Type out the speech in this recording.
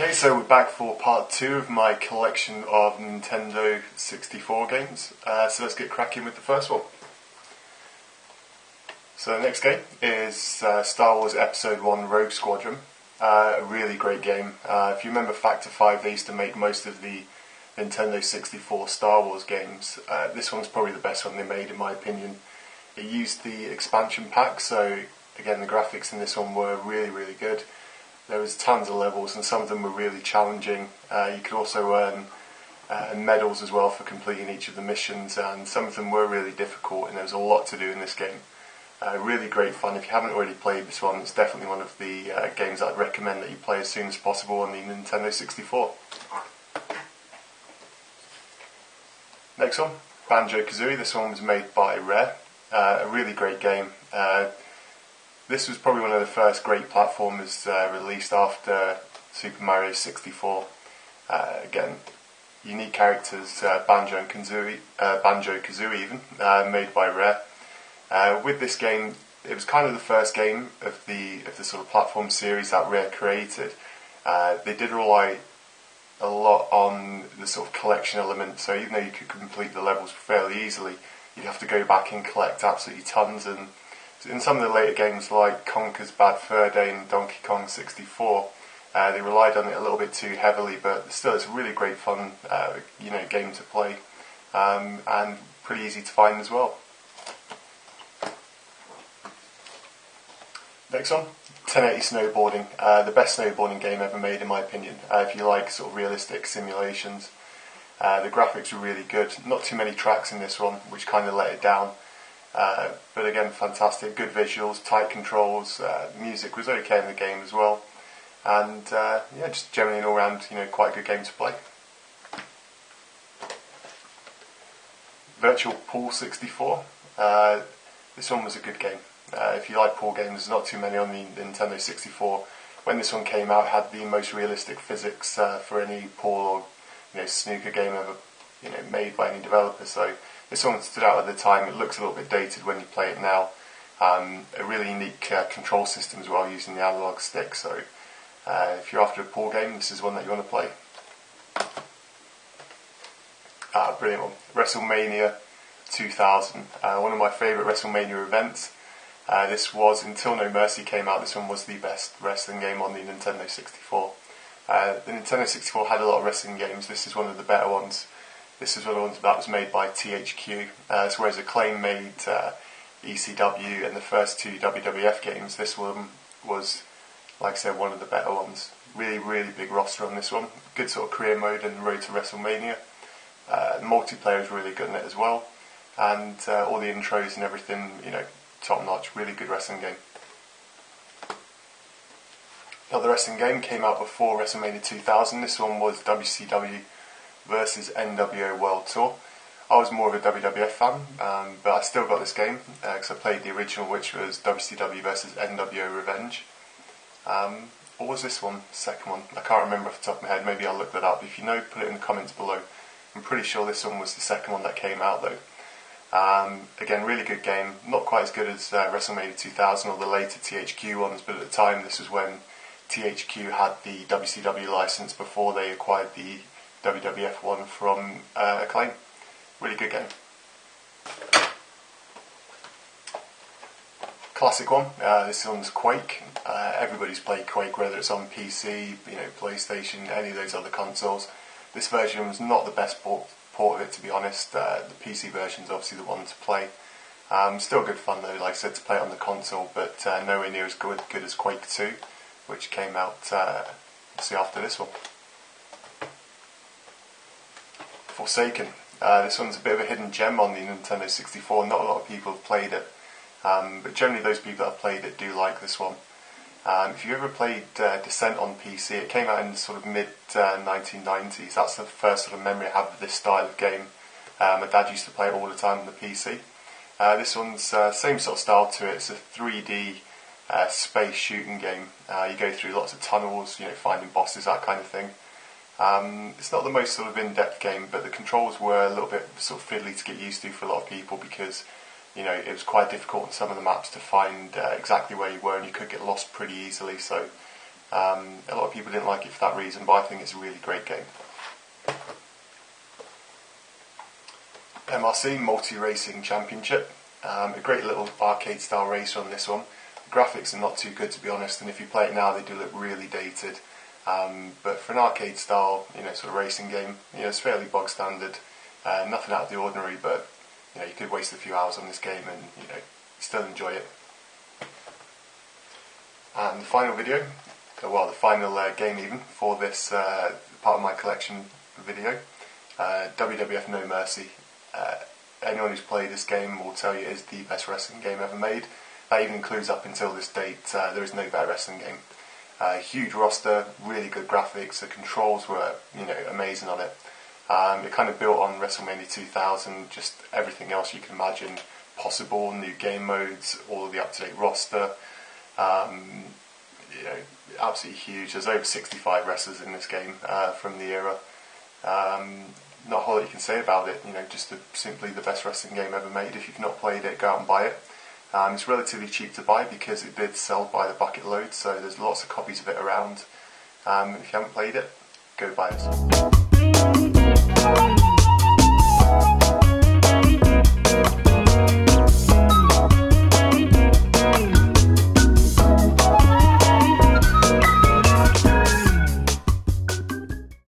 Okay, so we're back for part 2 of my collection of Nintendo 64 games. So let's get cracking with the first one. So the next game is Star Wars Episode 1 Rogue Squadron. A really great game. If you remember Factor 5, they used to make most of the Nintendo 64 Star Wars games. This one's probably the best one they made in my opinion. It used the expansion pack, so again the graphics in this one were really good. There was tons of levels and some of them were really challenging. You could also earn medals as well for completing each of the missions, and some of them were really difficult and there was a lot to do in this game. Really great fun. If you haven't already played this one, it's definitely one of the games that I'd recommend that you play as soon as possible on the Nintendo 64. Next one, Banjo Kazooie. This one was made by Rare. A really great game. This was probably one of the first great platformers released after Super Mario 64. Again, unique characters, Banjo Kazooie even, made by Rare. With this game, it was kind of the first game of the sort of platform series that Rare created. They did rely a lot on the sort of collection element, so even though you could complete the levels fairly easily, you'd have to go back and collect absolutely tons. And in some of the later games like Conker's Bad Fur Day and Donkey Kong 64, they relied on it a little bit too heavily, but still it's a really great fun game to play, and pretty easy to find as well. Next one, 1080 Snowboarding, the best snowboarding game ever made in my opinion. If you like sort of realistic simulations, the graphics were really good. Not too many tracks in this one, which kind of let it down. But again, fantastic, good visuals, tight controls, music was okay in the game as well, and yeah, just generally an all-round, quite a good game to play. Virtual Pool 64. This one was a good game. If you like pool games, there's not too many on the Nintendo 64. When this one came out, it had the most realistic physics for any pool or snooker game ever made by any developer. So this one stood out at the time. It looks a little bit dated when you play it now. A really unique control system as well, using the analog stick. So if you're after a pool game, this is one that you want to play. Brilliant one. Wrestlemania 2000. One of my favourite WrestleMania events. This was, until No Mercy came out, this one was the best wrestling game on the Nintendo 64. The Nintendo 64 had a lot of wrestling games. This is one of the better ones. This is one of the ones that was made by THQ. So whereas Acclaim made ECW and the first two WWF games, this one was, like I said, one of the better ones. Really big roster on this one. Good sort of career mode and road to WrestleMania. Multiplayer is really good in it as well. And all the intros and everything, top notch. Really good wrestling game. Another wrestling game came out before WrestleMania 2000. This one was WCW versus Nwo World Tour. I was more of a WWF fan, but I still got this game because I played the original, which was WCW versus NWO Revenge. Or was this one the second one? I can't remember off the top of my head. Maybe I'll look that up. If you know, put it in the comments below. I'm pretty sure this one was the second one that came out though. Again, really good game. Not quite as good as WrestleMania 2000 or the later THQ ones, but at the time this was when THQ had the WCW license before they acquired the WWF one from Acclaim. Really good game. Classic one. This one's Quake. Everybody's played Quake, whether it's on PC, PlayStation, any of those other consoles. This version was not the best port of it, to be honest. The PC version is obviously the one to play. Still good fun though, like I said, to play it on the console, but nowhere near as good as Quake 2, which came out obviously after this one. Forsaken. This one's a bit of a hidden gem on the Nintendo 64. Not a lot of people have played it, but generally those people that have played it do like this one. If you ever played Descent on PC, it came out in the sort of mid-1990s. That's the first sort of memory I have of this style of game. My dad used to play it all the time on the PC. This one's same sort of style to it. It's a 3D space shooting game. You go through lots of tunnels, finding bosses, that kind of thing. It's not the most sort of in-depth game, but the controls were a little bit sort of fiddly to get used to for a lot of people because it was quite difficult on some of the maps to find exactly where you were, and you could get lost pretty easily. So A lot of people didn't like it for that reason, but I think it's a really great game. Mrc Multi-Racing Championship. A great little arcade style racer on this one. The graphics are not too good, to be honest, and if you play it now they do look really dated. But for an arcade style, sort of racing game, it's fairly bog standard. Nothing out of the ordinary, but you could waste a few hours on this game and still enjoy it. And the final video, well, the final game even for this part of my collection video, WWF No Mercy. Anyone who's played this game will tell you it is the best wrestling game ever made. That even includes, up until this date, there is no better wrestling game. Huge roster, really good graphics, the controls were amazing on it. It kind of built on Wrestlemania 2000, just everything else you can imagine possible, new game modes, all of the up-to-date roster. Absolutely huge. There's over 65 wrestlers in this game from the era. Not a whole lot you can say about it. Just simply the best wrestling game ever made. If you've not played it, go out and buy it. It's relatively cheap to buy because it did sell by the bucket load, so there's lots of copies of it around. If you haven't played it, go buy it.